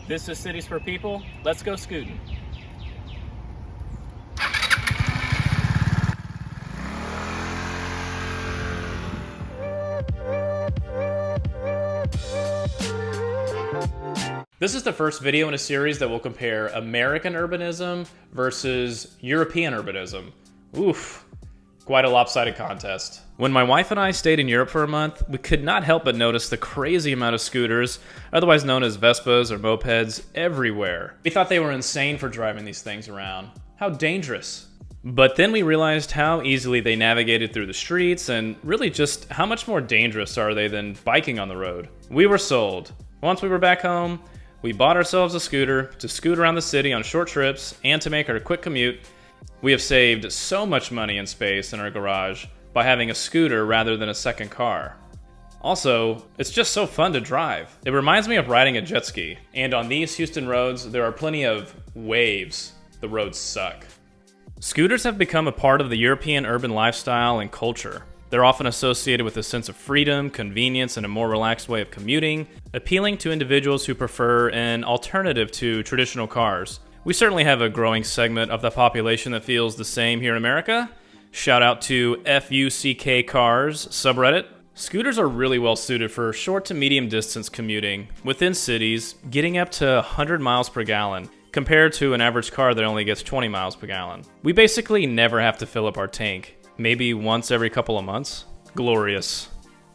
This is Cities for People. Let's go scooting. This is the first video in a series that will compare American urbanism versus European urbanism. Oof, quite a lopsided contest. When my wife and I stayed in Europe for a month, we could not help but notice the crazy amount of scooters, otherwise known as vespas or mopeds, everywhere. We thought they were insane for driving these things around. How dangerous. But then we realized how easily they navigated through the streets and really just how much more dangerous are they than biking on the road. We were sold. Once we were back home, we bought ourselves a scooter to scoot around the city on short trips and to make our quick commute. We have saved so much money and space in our garage by having a scooter rather than a second car. Also, it's just so fun to drive. It reminds me of riding a jet ski. And on these Houston roads, there are plenty of waves. The roads suck. Scooters have become a part of the European urban lifestyle and culture. They're often associated with a sense of freedom, convenience, and a more relaxed way of commuting, appealing to individuals who prefer an alternative to traditional cars. We certainly have a growing segment of the population that feels the same here in America. Shout out to FUCK Cars subreddit. Scooters are really well suited for short to medium distance commuting within cities, getting up to 100 miles per gallon, compared to an average car that only gets 20 miles per gallon. We basically never have to fill up our tank. Maybe once every couple of months. Glorious.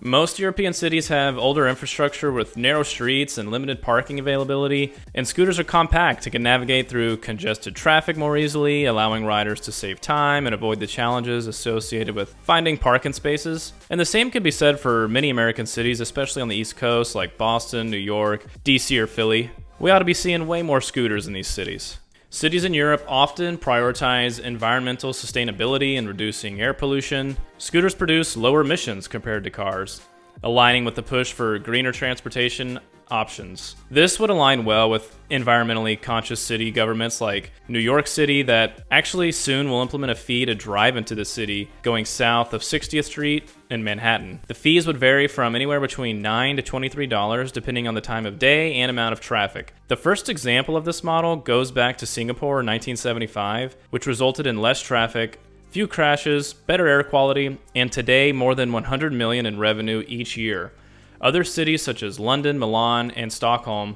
Most European cities have older infrastructure with narrow streets and limited parking availability, and scooters are compact and can navigate through congested traffic more easily, allowing riders to save time and avoid the challenges associated with finding parking spaces. And the same could be said for many American cities, especially on the East Coast like Boston, New York, DC, or Philly. We ought to be seeing way more scooters in these cities. Cities in Europe often prioritize environmental sustainability and reducing air pollution. Scooters produce lower emissions compared to cars, aligning with the push for greener transportation options. This would align well with environmentally conscious city governments like New York City that actually soon will implement a fee to drive into the city going south of 60th Street in Manhattan. The fees would vary from anywhere between $9 to $23 depending on the time of day and amount of traffic. The first example of this model goes back to Singapore in 1975, which resulted in less traffic, few crashes, better air quality, and today more than $100 million in revenue each year. Other cities such as London, Milan, and Stockholm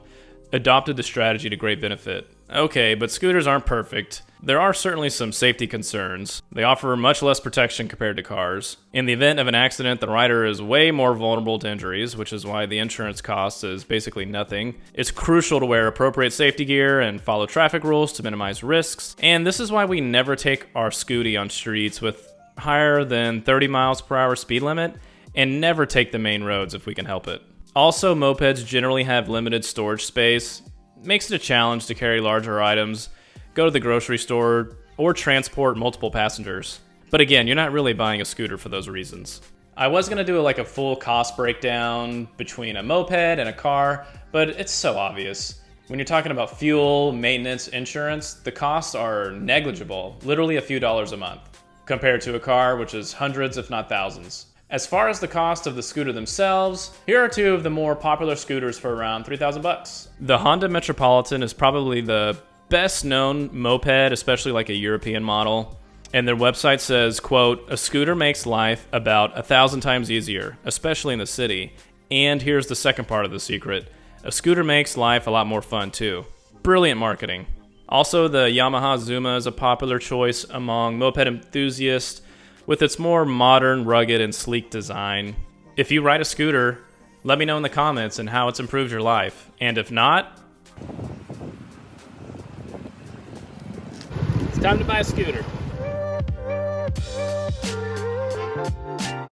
adopted the strategy to great benefit. Okay, but scooters aren't perfect. There are certainly some safety concerns. They offer much less protection compared to cars. In the event of an accident, the rider is way more vulnerable to injuries, which is why the insurance cost is basically nothing. It's crucial to wear appropriate safety gear and follow traffic rules to minimize risks. And this is why we never take our scooty on streets with higher than 30 miles per hour speed limit, and never take the main roads if we can help it. Also, mopeds generally have limited storage space. Makes it a challenge to carry larger items, go to the grocery store, or transport multiple passengers. But again, you're not really buying a scooter for those reasons. I was gonna do a full cost breakdown between a moped and a car, but it's so obvious. When you're talking about fuel, maintenance, insurance, the costs are negligible, literally a few dollars a month, compared to a car, which is hundreds if not thousands. As far as the cost of the scooter themselves, here are two of the more popular scooters for around 3,000 bucks. The Honda Metropolitan is probably the best known moped, especially like a European model. And their website says, quote, "A scooter makes life about 1,000 times easier, especially in the city. And here's the second part of the secret. A scooter makes life a lot more fun too." Brilliant marketing. Also, the Yamaha Zuma is a popular choice among moped enthusiasts, with its more modern, rugged, and sleek design. If you ride a scooter, let me know in the comments and how it's improved your life. And if not, it's time to buy a scooter.